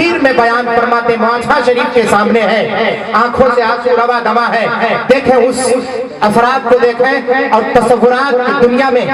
اخیر میں بیان فرماتے معاجہ شریف کے سامنے ہے، آنکھوں سے آنسو روا دوا ہے۔ دیکھیں اس افراد کو دیکھیں اور تصورات کی دنیا میں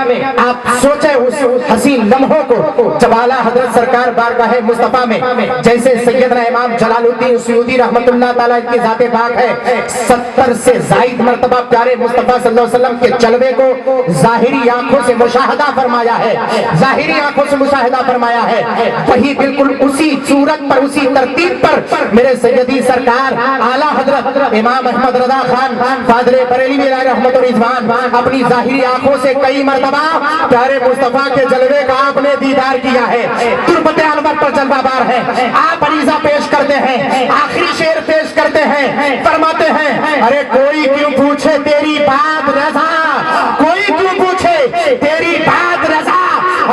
آپ سوچیں اس حسین لمحوں کو جب اعلیٰ حضرت سرکار بارگاہ مصطفیٰ میں جیسے سیدنا امام جلال الدین سیوطی رحمت اللہ تعالیٰ کی ذات پاک ہے 70 سے زائد مرتبہ پیارے مصطفیٰ صلی اللہ علیہ وسلم کے جلوے کو ظاہری آنکھوں سے مشاہدہ فرمایا ہے، ظاہری آنکھوں سے مشاہدہ فرمایا ہے، وہی بالکل اسی صورت پر اسی ترتیب پر میرے سیدی سرکار اعلیٰ حضرت امام احمد رضا خان فاضل بریلوی رحمت و رضوان اپنی ظاہری آنکھوں سے کئی مرتبہ پیارے مصطفیٰ کے جلوے کا آپ نے دیدار کیا ہے، تربت انور پر جلوہ بار ہے۔ آپ عریضہ پیش کرتے ہیں، آخری شعر پیش کرتے ہیں، فرماتے ہیں ارے کوئی کیوں پوچھے تیری بات رضا، کوئی کیوں پوچھے تیری بات رضا،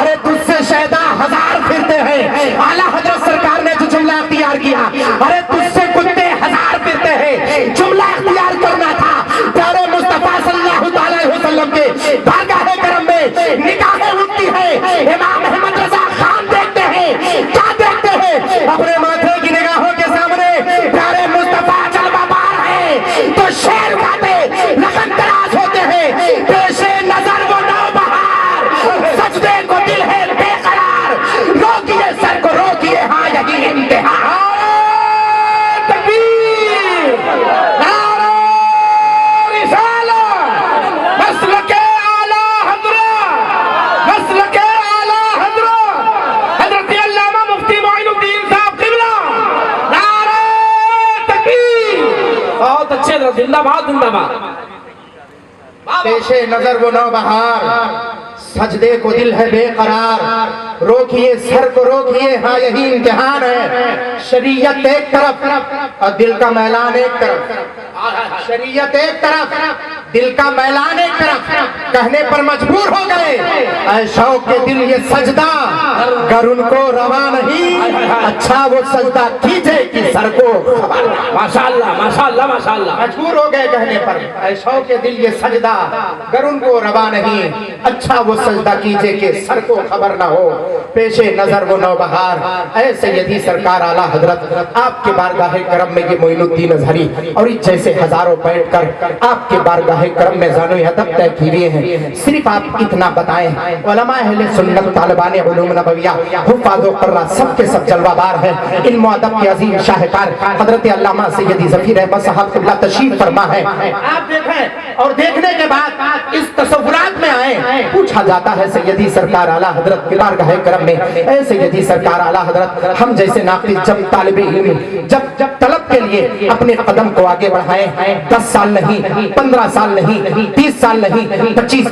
ارے تجھ سے شیدا ہزار پھرتے ہیں۔ اعلیٰ حضرت سرکار نے جو جملہ اختیار کیا، ارے تجھ سے کتے ہزار پھرتے ہیں، جملہ اختیار کرنا تھا پیارے مصطفیٰ صلی اللہ تعالیٰ علیہ وسلم کے بارگاہ کرم میں نگاہیں اٹھتی ہیں، امام احمد رضا خان دیکھتے ہیں، کیا دیکھتے ہیں؟ اپنے ماتھے کی نگاہوں کے سامنے پیارے مصطفیٰ جلوہ بار ہے تو شعر گاتے لگن دراز ہوتے ہیں، پیش نظر وہ نوبہار، سجدے کو دل ہے بے قرار، روکیے سر کو روکیے ہاں یہی امتحان۔ زندہ باد زندہ باد۔ پیش نظر وہ نوبہار، سجدے کو دل ہے بے قرار، روکیے سر کو روکیے ہاں یہی امتحان ہے۔ شریعت ایک طرف اور دل کا میلان ایک طرف، شریعت ایک طرف دل کا میلان ایک طرف، کہنے پر مجبور ہو گئے اے شوق کے دل یہ سجدہ گر ان کو روا نہیں، اچھا وہ سجدہ کیجے کہ سر کو خبر۔ ماشاءاللہ ماشاءاللہ ماشاءاللہ، مجبور ہو گئے کہنے پر اے شوق کے دل یہ سجدہ گر ان کو روا نہیں، اچھا وہ سجدہ کیجے کہ سر کو خبر نہ ہو۔ پیش نظر وہ نوبہار، اے سیدی سرکار اعلیٰ حضرت آپ کے بارگاہ کرم میں یہ معین الدین اظہری اور اس جیسے ہزاروں بیٹھ کر آپ کے بارگاہ کرم میں زانو ادب طے کیے ہیں۔ صرف آپ اتنا بتائیں، علماء اہل سنت طالبان علوم نبویہ حفاظ و قراء سب کے سب جلوہ بار ہیں، علم و ادب کے عظیم شاہکار حضرت علامہ سیدی ظفیر احمد صاحب قبلہ تشریف فرما ہے۔ آپ دیکھیں اور دیکھنے کے بعد اس تصورات میں آئیں، پوچھا جاتا ہے سیدی سرکار اعلیٰ حضرت کے بارگاہ کرم میں اے سیدی سرکار اعلیٰ حضرت ہم جیسے ناقد جب طالب علم جب طلب کے لیے اپنے قدم کو آگے بڑھائیں، 10 سال نہیں، 15 سال نہیں، 30 سال نہیں، 25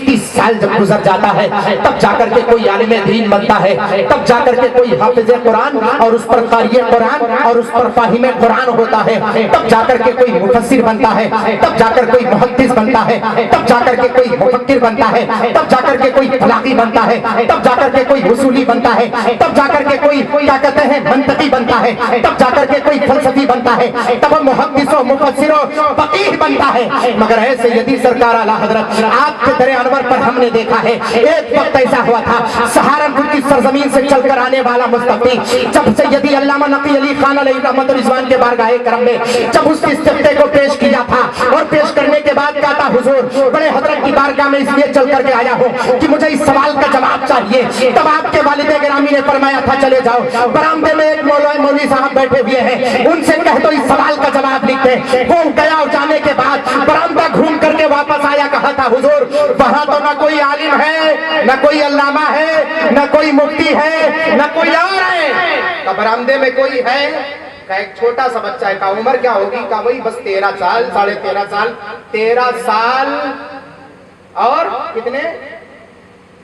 30 سال جب گزر جاتا ہے تب جا کر کے کوئی عالم دین بنتا ہے، تب جا کر کے کوئی حافظ قرآن اور اس پر قاری قرآن اور اس پر فاہم قرآن ہوتا ہے، تب جا کر کے کوئی مفسر بنتا ہے، تب جا کر کوئی محدث بنتا ہے، تب جا کر کے کوئی مفکر بنتا ہے، تب جا کر کے کوئی بلاغی بنتا ہے، تب جا کر کے کوئی اصولی بنتا ہے، تب جا کر کے کوئی کیا کہتے ہیں منطقی بنتا ہے، تب جا کر کے کوئی فلسفی بنتا ہے، تب محدث و مفسر و فقیہ بنتا ہے۔ مگر اے سیدی سرکار اعلیٰ حضرت آپ کے در انور پر ہم نے دیکھا ہے ایک وقت ایسا ہوا تھا سہارنپور کی سرزمین سے چل کر آنے والا مصطفی جب سیدی علامہ نقی علی خان علیہ رحمت رضوان کے بارگاہ کرم میں جب اس کے استفتاء کو پیش کیا تھا اور پیش کرنے کے بعد کہا تھا حضور بڑے حضرت کی بارگاہ میں اس لیے چل کر کے آیا ہوں کہ مجھے اس سوال کا جواب چاہیے، تب آپ کے والد گرامی نے فرمایا تھا چلے جاؤ برآمدے میں ایک مولوی صاحب بیٹھے ہوئے ہیں، ان سے کہہ دو اس سوال کا جواب لکھتے۔ وہ گیا اور جانے کے بعد برآمدہ گھوم کر کے واپس آیا، کہا تھا حضور وہاں تو نہ کوئی عالم ہے، نہ کوئی علامہ ہے، نہ کوئی مفتی ہے، نہ کوئی اور ہے، برآمدے میں کوئی ہے؟ کہا ایک چھوٹا سا بچہ ہے۔ کہا عمر کیا ہوگی؟ کہا وہی بس 13 سال 13.5 سال 13 سال اور کتنے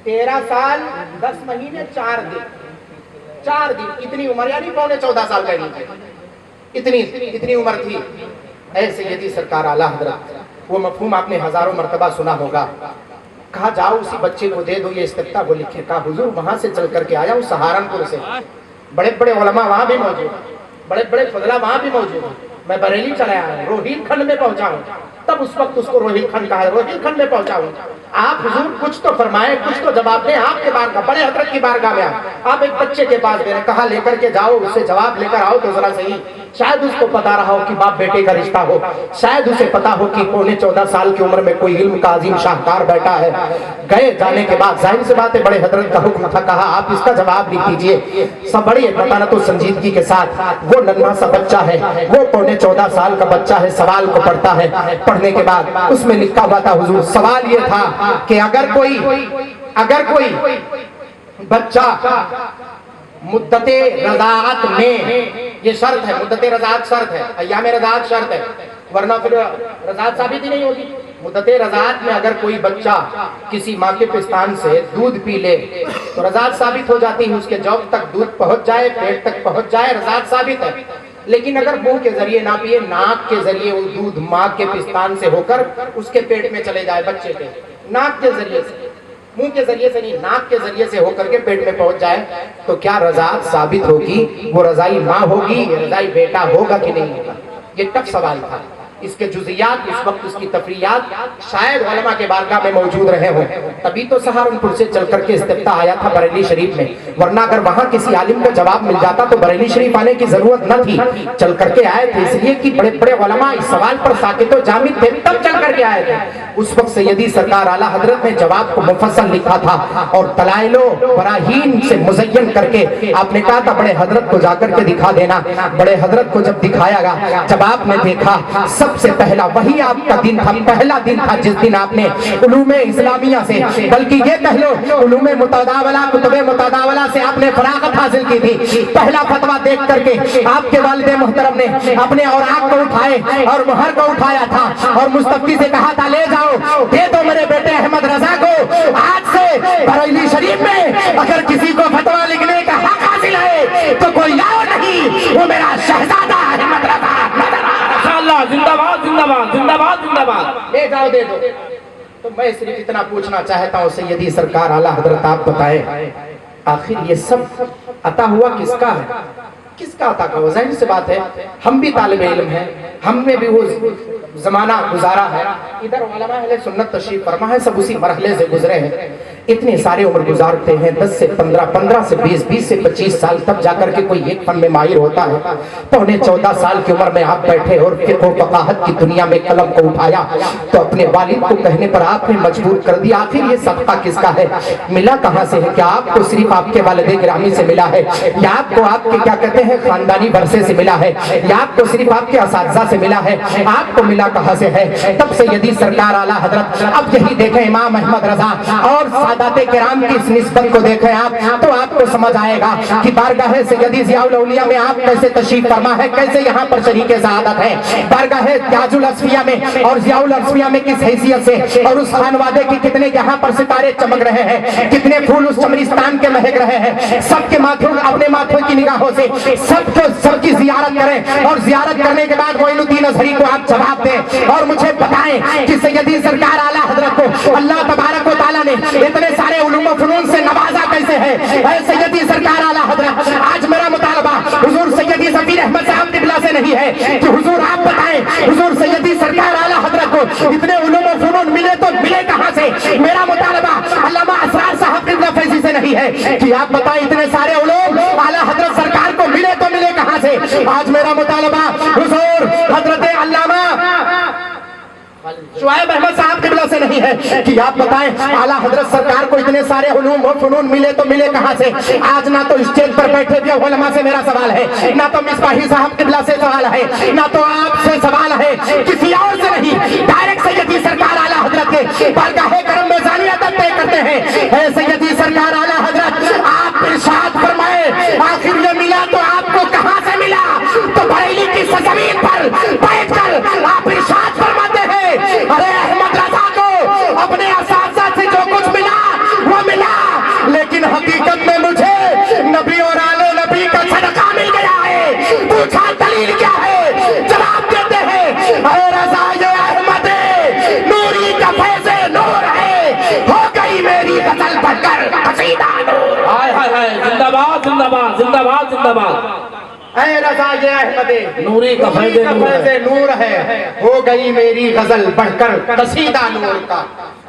13 سال 10 مہینے 4 دن اتنی عمر، یعنی پونے 14 سال کا اتنی عمر تھی۔ اے سیدی سرکار اعلیٰ حضرت وہ مفہوم آپ نے ہزاروں مرتبہ سنا ہوگا۔ کہا جاؤ اسی بچے کو دے دو یہ استفتاء وہ لکھے۔ کہا حضور وہاں سے چل کر کے آیا ہوں سہارنپور سے، بڑے بڑے علماء وہاں بھی موجود، بڑے بڑے فضلہ وہاں بھی موجود ہیں، میں بریلی چلا آیا ہوں، روہیل کھنڈ میں پہنچا ہوں، تب اس وقت اس کو روہیل کھنڈ کہا ہے، روہیل کھنڈ میں پہنچا ہوں۔ آپ حضور کچھ تو فرمائیں، کچھ تو جواب دیں، آپ کے بارگاہ بڑے حضرت کی بارگاہ میں آپ ایک بچے کے پاس گئے، کہا لے کر کے جاؤ، اس سے جواب لے کر آؤ تو ذرا صحیح، شاید اس کو پتا رہا ہو کہ باپ بیٹے کا رشتہ ہو، شاید اسے پتا ہو کہ پونے 14 سال کی عمر میں کوئی علم کا عظیم شاہکار بیٹا ہے۔ گئے، جانے کے بعد ظاہر سی بات ہے بڑے حضرت کا حکم تھا، کہا آپ اس کا جواب لکھ دیجئے۔ سب بڑی متانت و سنجیدگی کے ساتھ، وہ ننھا سا بچہ ہے، وہ پونے 14 سال کا بچہ ہے، سوال کو پڑھتا ہے، پڑھنے کے بعد اس میں لکھا ہوا تھا حضور، سوال یہ تھا کہ اگر کوئی بچہ مدت رضاعت میں، یہ شرط ہے، مدت رضاعت شرط ہے، ایام رضاعت شرط ہے، ورنہ پھر رضاعت ثابت ہی نہیں ہوگی۔ مدت رضاعت میں اگر کوئی بچہ کسی ماں کے پستان سے دودھ پی لے تو رضاعت ثابت ہو جاتی ہے، اس کے جوف تک دودھ پہنچ جائے، پیٹ تک پہنچ جائے، رضاعت ثابت ہے۔ لیکن اگر منہ کے ذریعے نہ پیے، ناک کے ذریعے وہ دودھ ماں کے پستان سے ہو کر اس کے پیٹ میں چلے جائے، بچے کے ناک کے ذریعے سے، منہ کے ذریعے سے نہیں، ناک کے ذریعے سے ہو کر کے پیٹ میں پہنچ جائے، تو کیا رضاعت ثابت ہوگی؟ وہ رضائی ماں ہوگی، رضائی بیٹا ہوگا کہ نہیں ہوگا؟ یہ ٹف سوال تھا۔ اس کے جزئیات، اس وقت اس کی تفریعات شاید علماء کے بارگاہ میں موجود رہے ہوں، تبھی تو سہارنپور سے چل کر کے استفتاء آیا تھا بریلی شریف میں، ورنہ اگر وہاں کسی عالم کو جواب مل جاتا تو بریلی شریف آنے کی ضرورت نہ تھی۔ چل کر کے آئے تھے اس لیے کہ بڑے بڑے علماء اس سوال پر ساکت و جامد تھے، تب چل کر کے آئے تھے۔ اس وقت سیدی سرکار اعلیٰ حضرت نے جواب کو مفصل لکھا تھا اور دلائل و براہین سے مزین کر کے آپ نے کہا تھا بڑے حضرت کو جا کر کے دکھا دینا۔ بڑے حضرت کو جب دکھایا گا، جب آپ نے دیکھا، سب سے پہلا وہی آپ کا دن تھا، پہلا دن تھا جس دن آپ نے علوم اسلامیہ سے، بلکہ یہ کہہ لو علوم متداولہ، کتب متداولہ سے آپ نے فراغت حاصل کی تھی۔ پہلا فتویٰ دیکھ کر کے آپ کے والد محترم نے اپنے اوراق کو اٹھائے اور مہر کو اٹھایا تھا اور مستفتی سے کہا تھا لے جاؤ، دے دو میرے بیٹے احمد رضا کو۔ آج سے بریلی شریف میں اگر کسی کو فتویٰ لکھنے کا حق حاصل ہے تو کوئی لاؤ نہیں، وہ میرا شہزادہ احمد رضا ماشاءاللہ، زندہ باد زندہ باد زندہ باد زندہ باد، لے جاؤ دے دو۔ تو میں صرف اتنا پوچھنا چاہتا ہوں سیدی سرکار اعلیٰ حضرت آپ بتائیں آخر یہ سب عطا ہوا کس کا ہے؟ کس کا عطا کا؟ ظاہر سی بات ہے ہم بھی طالب علم ہیں، ہم نے بھی وہ زمانہ گزارا ہے، ادھر علماء اہل سنت تشریف فرما ہے، سب اسی مرحلے سے گزرے ہیں۔ اتنے سارے عمر گزارتے ہیں، 10 سے 15، 15 سے 20، 20 سے 25 سال، تب جا کر کے کوئی ایک فن میں ماہر ہوتا ہے۔ پونے 14 سال کی عمر میں آپ بیٹھے اور فقہ و فقاہت کی دنیا میں قلم کو اٹھایا تو اپنے والد کو کہنے پر آپ نے مجبور کر دیا آخر یہ صدقہ کس کا ہے؟ ملا کہاں سے ہے؟ کیا آپ کو صرف آپ کے والد گرامی سے ملا ہے، یا آپ کو آپ کے کیا کہتے ہیں خاندانی ورثے سے ملا ہے، یا آپ کو صرف آپ کے اساتذہ سے ملا ہے؟ آپ کو ملا کہاں سے ہے؟ تب سیدی سرکار اعلیٰ حضرت اب یہی دیکھیں امام احمد رضا اور سادات کرام کی اس نسبت کو دیکھیں آپ تو آپ کو سمجھ آئے گا کہ بارگاہ سیدی ضیاء الاولیاء میں آپ کیسے تشریف فرما ہے، کیسے یہاں پر شریک سعادت ہے۔ بارگاہ تاج الاصفیہ میں اور ضیاء الاصفیہ میں کس حیثیت سے اور اس خانوادے کی کتنے یہاں پر ستارے چمک رہے ہیں، کتنے پھول اس چمنستان کے مہک رہے ہیں۔ سب کے ماتھوں اپنے ماتھوں کی نگاہوں سے سب کی زیارت کریں اور زیارت کرنے کے بعد معین الدین ازہری کو آپ جواب دیں اور مجھے بتائیں کہ سیدی سرکار اعلیٰ حضرت کو اللہ تبارک و تعالیٰ نے اتنے سارے علوم و فنون سے نوازا کیسے ہے؟ اے سیدی سرکار اعلیٰ حضرت، آج میرا مطالبہ حضور سیدی ظفیر احمد صاحب قبلہ سے نہیں ہے کہ حضور آپ بتائیں حضور سیدی سرکار اعلیٰ حضرت کو اتنے علوم و فنون ملے تو ملے کہاں سے؟ میرا مطالبہ علامہ اسرار صاحب قبلہ فیضی سے نہیں ہے کہ آپ بتائیں اتنے سارے علوم اعلیٰ حضرت سرکار کو ملے تو ملے کہاں سے؟ آج میرا مطالبہ حضور حضرت علامہ شعیب احمد صاحب قبلہ سے نہیں ہے کہ آپ بتائیں اعلیٰ حضرت سرکار کو اتنے سارے علوم و فنون ملے تو ملے کہاں سے؟ آج نہ تو اسٹیج پر بیٹھے ہوئے علماء سے میرا سوال ہے، نہ تو مصباحی صاحب قبلہ سے سوال ہے، نہ تو آپ سے سوال ہے، کسی اور سے نہیں، ڈائریکٹ سیدی سرکار اعلیٰ حضرت کے بارگاہ کرم میں ثانیت طے کرتے ہیں۔ اے سیدی سرکار اعلیٰ حضرت آپ ارشاد فرمائے آخر یہ ملا تو آپ کو کہاں سے ملا؟ تو بریلی کی سرزمین پر بیٹھ کر آپ ارشاد فرماتے ہیں ارے احمد رضا کو اپنے اساتذہ سے جو کچھ ملا وہ ملا، لیکن حقیقت میں مجھے نبی اور آل نبی کا صدقہ مل گیا ہے۔ پوچھا دلیل کیا ہے؟ جواب دیتے ہیں اے رضا یہ احمد نوری کا فیض نور ہے، ہو گئی میری غزل پڑھ کر قصیدہ نور۔ ہائے ہائے ہائے، زندہ باد زندہ باد زندہ باد زندہ باد۔ اے رضا یہ احمد نوری کا فیض نور ہے۔ فیض نور ہے، ہو گئی میری غزل بڑھ کر قصیدہ نور کا،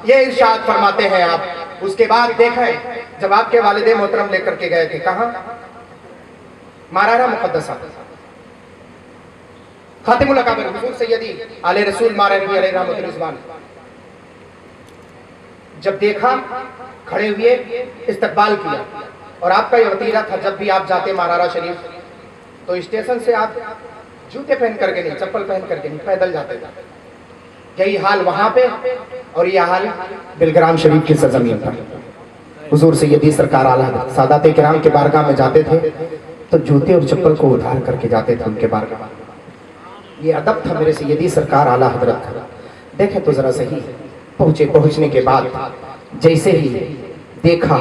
یہ ارشاد فرماتے ہیں آپ۔ اس کے بعد دیکھیں جب آپ کے والد محترم لے کر کے گئے تھے کہاں؟ مارارہ مقدسہ، خاتم الاکابر حضور سیدی آل رسول ماراری علیہ رحمت رضوان، جب دیکھا کھڑے ہوئے استقبال کیا، اور آپ کا یہ وطیرہ تھا جب بھی آپ جاتے مارارہ شریف تو اسٹیشن سے آپ جوتے پہن کر کے نہیں، چپل پہن کر کے نہیں، پیدل جاتے تھے۔ یہی حال وہاں پہ اور یہ حال بلگرام شریف کی سرزمین پر۔ حضور سیدی سرکار اعلیٰ حضرت سادات کرام کے بارگاہ میں جاتے تھے تو جوتے اور چپل کو اتار کر کے جاتے تھے ان کے بارگاہ۔ یہ ادب تھا میرے سیدی سرکار اعلیٰ حضرت۔ دیکھیں تو ذرا صحیح، پہنچنے کے بعد جیسے ہی دیکھا،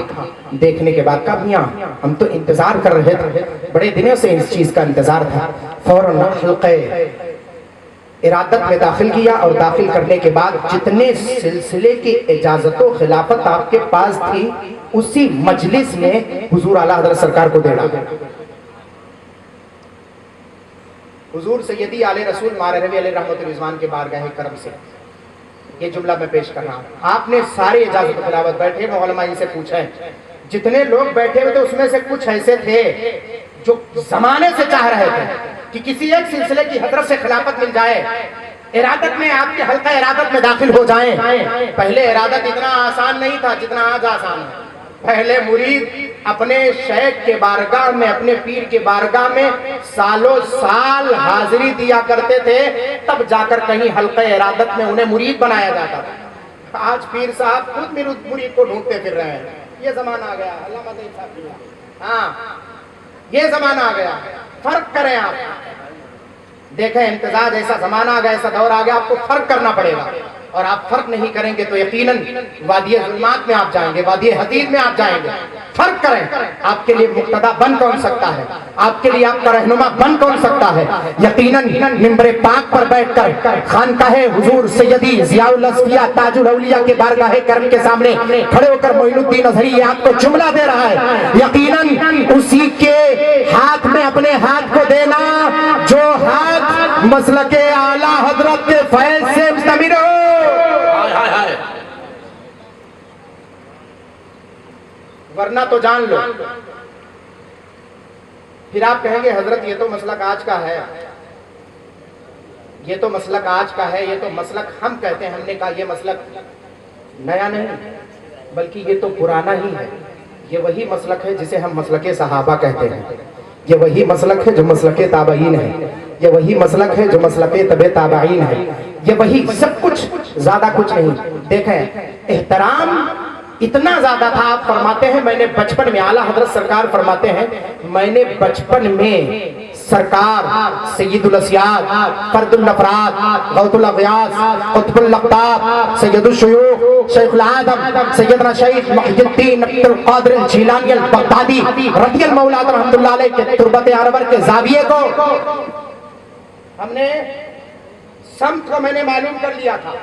دیکھنے کے بعد کہا میاں ہم تو انتظار کر رہے تھے، بڑے دنوں سے اس چیز کا انتظار تھا۔ فوراً حلقہ ارادت میں داخل کیا، اور داخل کرنے کے بعد جتنے سلسلے کی اجازت و خلافت آپ کے پاس تھی اسی مجلس میں حضور اعلیٰ حضرت سرکار کو دینا۔ حضور سیدی آل رسول مارروی علیہ رحمت رضوان کے بارگاہ کرم سے یہ جملہ میں پیش کر رہا ہوں۔ آپ نے سارے اجازت و خلافت، بیٹھے علماء ان سے پوچھیں، جتنے لوگ بیٹھے ہوئے تھے اس میں سے کچھ ایسے تھے جو زمانے سے چاہ رہے تھے کہ کسی ایک سلسلے کی حضرت سے خلافت مل جائے، ارادت میں آپ کے حلقہ ارادت میں داخل ہو جائیں۔ پہلے ارادت اتنا آسان نہیں تھا جتنا آج آسان ہے۔ پہلے مرید اپنے شیخ کے بارگاہ میں، اپنے پیر کے بارگاہ میں سالوں سال حاضری دیا کرتے تھے، تب جا کر کہیں حلقہ ارادت میں انہیں مرید بنایا جاتا تھا۔ آج پیر صاحب خود مرید کو ڈھونڈتے پھر رہے ہیں۔ یہ زمانہ آ گیا، اللہ مدد صاحب، ہاں یہ زمانہ آ گیا۔ فرق کریں آپ، دیکھیں امتزاج ایسا زمانہ آ گیا، ایسا دور آ گیا، آپ کو فرق کرنا پڑے گا، اور آپ فرق نہیں کریں گے تو یقیناً وادی ظلمات میں آپ جائیں گے، وادی حدید میں آپ جائیں گے۔ فرق کریں، آپ کے لیے مقتدا بن کون سکتا ہے، آپ کے لیے آپ کا رہنما بن کون سکتا ہے؟ یقیناً ممبر پاک پر بیٹھ کر خانقاہ حضور سیدی ضیاء الاصفیاء تاج الاولیاء کے بارگاہ کرم کے سامنے کھڑے ہو کر معین الدین اظہری یہ آپ کو جملہ دے رہا ہے، یقیناً اسی کے ہاتھ میں اپنے ہاتھ کو دینا جو ہاتھ مسلک اعلیٰ حضرت کے فیض سے مستمر ہو۔ ورنہ تو جان لو، پھر آپ کہیں گے حضرت یہ تو مسلک آج کا ہے، یہ تو مسلک آج کا ہے، یہ تو مسلک ہم کہتے ہیں۔ ہم نے کہا یہ مسلک نیا نہیں بلکہ یہ تو پرانا ہی ہے۔ یہ وہی مسلک ہے جسے ہم مسلک صحابہ کہتے ہیں، یہ وہی مسلک ہے جو مسلک تابعین ہے، یہ وہی مسلک ہے جو مسلک تبع تابعین ہے، یہ وہی سب کچھ، زیادہ کچھ نہیں۔ دیکھیں احترام اتنا زیادہ تھا، آپ فرماتے ہیں میں نے بچپن میں، اعلیٰ حضرت سرکار فرماتے ہیں میں نے بچپن میں سرکار سید الاسیاد، فرد الافراد، غوث الاغیاث، قطب الاقطاب، سید الشیوخ، شیخ العالم سیدنا شیخ محی الدین عبد القادر الجیلانی البغدادی رضی المولاد رحمت اللہ علیہ کے تربت انور کے زاویے کو ہم نے سمت کو میں نے معلوم کر لیا تھا،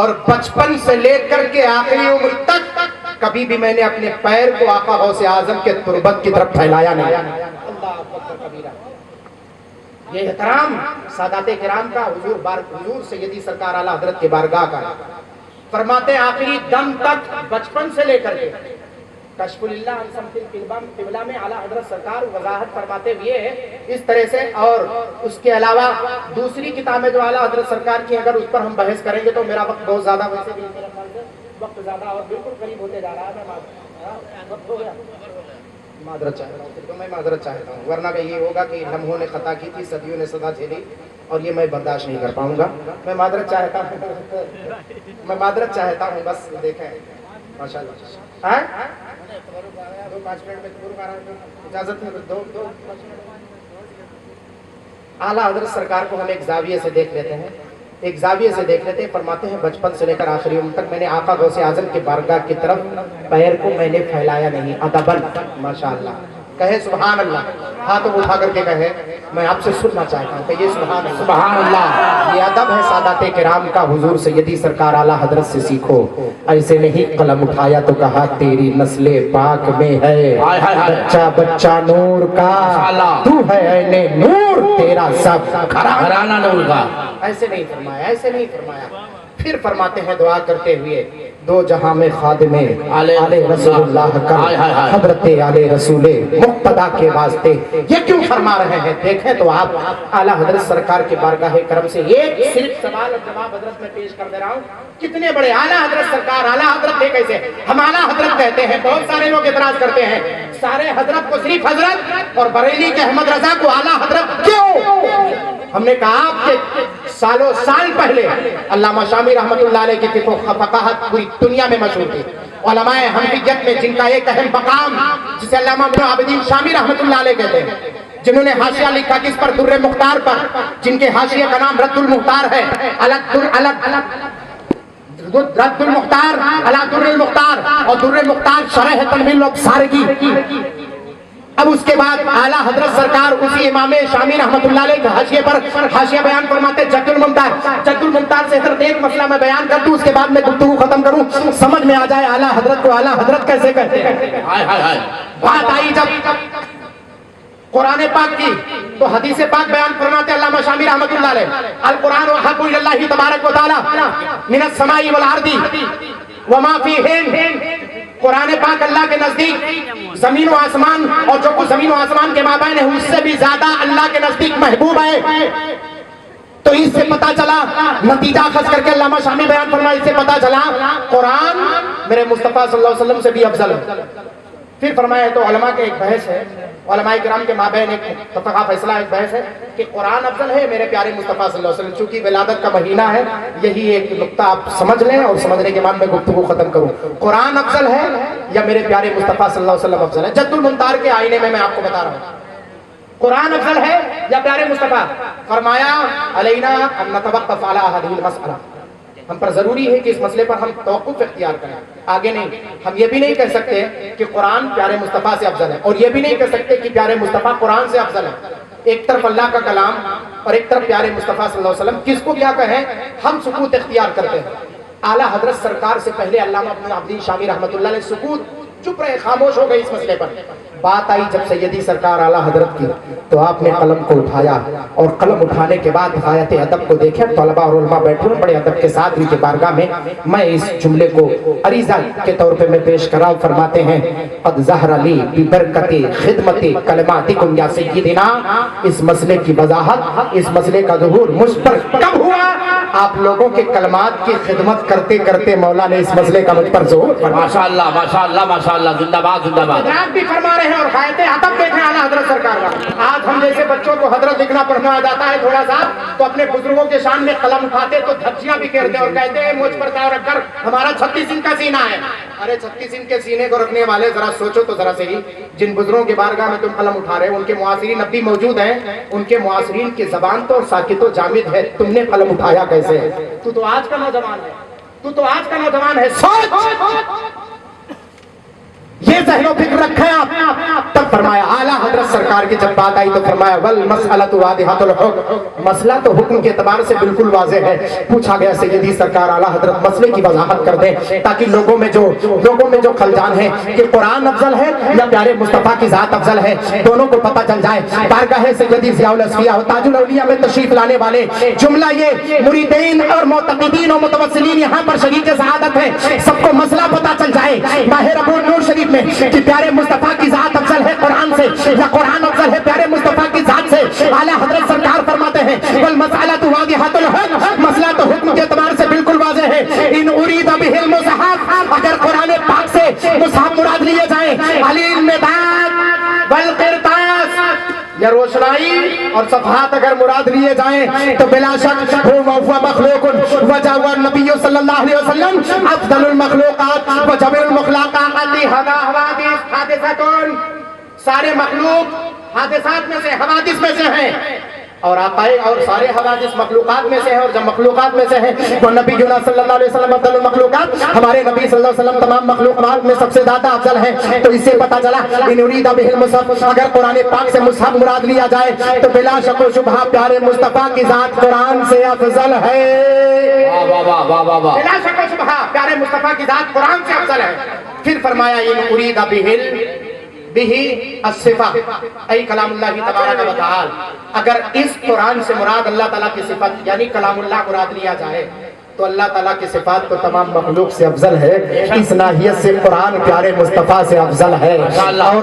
اور بچپن سے لے کر کے آخری عمر تک کبھی بھی میں نے اپنے پیر کو آقا غوث اعظم کے تربت کی طرف پھیلایا نہیں۔ اللہ اکبر کبیرہ۔ یہ احترام سادات کرام کا حضور سیدی سرکار اعلیٰ حضرت کے بارگاہ کا ہے۔ فرماتے آخری دم تک بچپن سے لے کر کے کشف اللہ عن سمت القبلہ میں اعلیٰ حضرت سرکار وضاحت فرماتے ہوئے اس طرح سے، اور اس کے علاوہ دوسری کتابیں جو اعلیٰ حضرت سرکار کی اگر اس پر ہم بحث کریں گے تو میرا وقت بہت زیادہ، ویسے بھی میرا وقت زیادہ اور بالکل قریب ہوتے جا رہا ہے۔ وقت ہو گیا، معذرت چاہتا ہوں، تو میں معذرت چاہتا ہوں، ورنہ کہ یہ ہوگا کہ لمحوں نے خطا کی تھی، صدیوں نے سزا جھیلی، اور یہ میں برداشت نہیں کر پاؤں گا۔ میں معذرت چاہتا ہوں، بس دیکھیں ماشاءاللہ دو 5 منٹ میں اجازت ہے، دو اعلیٰ حضرت سرکار کو ہم ایک زاویے سے دیکھ لیتے ہیں، ایک زاویے سے دیکھ لیتے ہیں۔ فرماتے ہیں بچپن سے لے کر آخری عمر تک میں نے آقا غوث اعظم کے بارگاہ کی طرف پیر کو میں نے پھیلایا نہیں، ادباً ماشاءاللہ کہے سبحان اللہ، ہاتھوں اٹھا کر کے کہے میں آپ سے سننا چاہتا ہوں کہ یہ سبحان اللہ۔ سبحان اللہ۔ یہ ادب ہے سادات کرام کا، حضور سیدی سرکار اعلیٰ حضرت سے سیکھو۔ ایسے نہیں قلم اٹھایا تو کہا تیری نسل پاک میں ہے بچہ بچہ نور کا، تو ہے اینے نور تیرا سب گھرانہ نور کا۔ ایسے نہیں فرمایا، ایسے نہیں فرمایا۔ پھر فرماتے ہیں دعا کرتے ہوئے دو جہاں میں خادم آلِ رسول اللہ کا حضرت آلِ رسول مقتدیٰ کے واسطے یہ کیوں فرما رہے ہیں؟ دیکھیں تو آپ اعلیٰ حضرت سرکار کی بارگاہ کرم سے ایک صرف سوال اور جواب حضرت میں پیش کر دے رہا ہوں۔ کتنے بڑے اعلیٰ حضرت سرکار، اعلیٰ حضرت تھے کیسے؟ ہم اعلیٰ حضرت کہتے ہیں، بہت سارے لوگ اعتراض کرتے ہیں سارے حضرت کو صرف حضرت اور بریلی کے احمد رضا کو اعلیٰ حضرت کیوں؟ ہم نے کہا آپ کے سالوں سال پہلے علامہ شامی رحمت اللہ علیہ کی فقاہت پوری دنیا میں مشہور تھی۔ علماء حنفیت میں جن کا ایک اہم مقام جسے علامہ ابن عابدین شامی رحمت اللہ علیہ کہتے ہیں، جنہوں نے حاشیہ لکھا کس پر؟ در مختار پر، جن کے حاشیہ کا نام رد المختار ہے، رد المختار علی در المختار، اور در مختار شرح تنویر الابصار کی۔ اب اس کے بعد اعلیٰ حضرت سرکار اسی امام شامی رحمت اللہ علیہ حاشیے پر حاشیہ بیان فرماتے جد الممتار۔ جد الممتار سے صرف ایک مسئلہ میں بیان کر دوں، اس کے بعد میں گفتگو ختم کروں، سمجھ میں آ جائے اعلیٰ حضرت کو اعلیٰ حضرت کیسے کہتے ہیں۔ بات آئی جب قرآن پاک کی تو حدیث پاک بیان فرماتے علامہ شامی رحمت اللہ علیہ، القرآن وحب اللہ تبارک و تعالی من السماء والارض وما فیہن۔ قرآن پاک اللہ کے نزدیک زمین و آسمان اور جو کچھ زمین و آسمان کے مابین ہے اس سے بھی زیادہ اللہ کے نزدیک محبوب ہے۔ تو اس سے پتا چلا، نتیجہ خاص کر کے علامہ شامی بیان فرمائے، اس سے پتا چلا قرآن میرے مصطفیٰ صلی اللہ علیہ وسلم سے بھی افضل ہے۔ پھر فرمایا تو علماء کے ایک بحث ہے، علماء کرام کے مابین ایک متفقہ فیصلہ ایک بحث ہے کہ قرآن افضل ہے میرے پیارے مصطفیٰ صلی اللہ علیہ وسلم، چونکہ ولادت کا مہینہ ہے، یہی ایک نقطہ آپ سمجھ لیں اور سمجھنے کے بعد میں گفتگو ختم کروں۔ قرآن افضل ہے یا میرے پیارے مصطفیٰ صلی اللہ علیہ وسلم افضل ہے؟ جد الممتار کے آئینے میں آپ کو بتا رہا ہوں، قرآن افضل ہے یا پیارے مصطفیٰ؟ فرمایا علینا ان نتوقف علی هذه المسئلہ، ہم پر ضروری ہے کہ اس مسئلے پر ہم توقف اختیار کریں، آگے نہیں۔ ہم یہ بھی نہیں کہہ سکتے کہ قرآن پیارے مصطفیٰ سے افضل ہے، اور یہ بھی نہیں کہہ سکتے کہ پیارے مصطفیٰ قرآن سے افضل ہے۔ ایک طرف اللہ کا کلام اور ایک طرف پیارے مصطفیٰ صلی اللہ علیہ وسلم، کس کو کیا کہیں؟ ہم سکوت اختیار کرتے ہیں۔ اعلیٰ حضرت سرکار سے پہلے علامہ ابن عابدین شامی رحمت اللہ علیہ سکوت، چپ رہے، خاموش ہو گئے اس مسئلے پر۔ بات آئی جب سیدی سرکار اعلیٰ حضرت کی تو آپ نے قلم کو اٹھایا، اور قلم اٹھانے کے بعد غایت ادب کو دیکھیں، طلباء اور علماء بیٹھے ہیں بڑے ادب کے ساتھ ان کی بارگاہ میں اس جملے کو عریضہ کے طور پہ میں پیش کر رہا ہوں۔ فرماتے ہیں قد ظہر لی ببرکت خدمت کلماتکم یا سیدنا، اس مسئلے کی وضاحت، اس مسئلے کا ظہور مجھ پر کب ہوا؟ آپ لوگوں کے کلمات کی خدمت کرتے کرتے مولا نے اس مسئلے کا مجھ پر ظہور فرمایا۔ ماشاءاللہ ماشاءاللہ ماشاءاللہ، زندہ باد زندہ باد۔ آپ بھی فرما رہے ہیں اور غایت ادب دیکھیں اعلیٰ حضرت سرکار کا۔ آج ہم جیسے بچوں کو حضرت لکھنا پڑھنا آ جاتا ہے تھوڑا سا، تو اپنے بزرگوں کے شان میں قلم اٹھاتے تو دھجیاں بھی کہتے اور کہتے ہیں مجھ پر داؤ رکھ کر ہمارا 36 انچ کا سینہ ہے۔ ارے 36 انچ کے سینے کو رکھنے والے ذرا سوچو تو ذرا صحیح، جن بزرگوں کے بارگاہ میں تم قلم اٹھا رہے ہو ان کے معاصرین اب بھی موجود ہیں، ان کے معاصرین کی زبان تو ساکت و جامد ہے، تم نے قلم اٹھایا کیسے؟ تو آج کا نوجوان ہے، تو آج کا نوجوان ہے، سوچ یہ ذہن و فکر رکھیں آپ۔ تب فرمایا اعلیٰ حضرت سرکار کی جب بات آئی تو فرمایا والمسئلۃ واضحۃ الحکم، مسئلہ تو حکم کے اعتبار سے بالکل واضح ہے۔ پوچھا گیا سیدی سرکار اعلیٰ حضرت مسئلے کی وضاحت کر دیں تاکہ لوگوں میں جو خلجان ہے کہ قرآن افضل ہے یا پیارے مصطفیٰ کی ذات افضل ہے، دونوں کو پتہ چل جائے۔ بارگاہ سیدی ضیاء الاصفیاء و تاج الاولیاء میں تشریف لانے والے جملہ یہ مریدین اور معتقدین و متوسلین یہاں پر شریک سعادت ہے، سب کو مسئلہ پتہ چل جائے ماہ ربیع النور شریف میں کہ پیارے مصطفیٰ کی ذات افضل ہے قرآن سے یا قرآن افضل ہے پیارے مصطفیٰ کی ذات سے۔ اعلیٰ حضرت سرکار فرماتے ہیں والمسئلۃ واضحۃ الحکم، مسئلہ تو حکم کے اعتبار سے بالکل واضح ہے۔ ان ارید بہ المصحف، اگر قرآن پاک سے مصحف مراد لیے جائیں، علی المداد والقرطاس، یا روشنائی اور صفحات اگر مراد لیے جائیں تو بلا شک ہوا مخلوق وجہ النبی صلی اللہ علیہ وسلم افضل المخلوقات وجبر المخلوقات حادثات، سارے مخلوق حادثات میں سے، حوادث میں سے ہیں، اور آقائے اور سارے حوادث مخلوقات میں سے ہیں، اور جب مخلوقات میں سے ہیں تو نبی جنا صلی اللہ علیہ وسلم افضل المخلوقات، ہمارے نبی صلی اللہ علیہ وسلم تمام مخلوقات میں سب سے زیادہ افضل ہیں۔ تو اس سے پتہ چلا ان ارید بہ المصحف، اگر قرآن پاک سے مصحف مراد لیا جائے تو بلا شک و شبہ پیارے مصطفیٰ کی ذات قرآن سے افضل ہے۔ واہ واہ واہ واہ واہ، بلا شک و شبہ پیارے مصطفیٰ کی ذات قرآن سے افضل ہے۔ پھر فرمایا ان ارید بہ الصفہ ای کلام اللہ تبارک و تعالی، اگر اس قرآن سے مراد اللہ تعالیٰ کی صفت یعنی کلام اللہ مراد لیا جائے تو اللہ تعالیٰ کی صفات تو تمام مخلوق سے افضل ہے، اس ناحیت سے قرآن پیارے مصطفیٰ سے افضل ہے۔ اور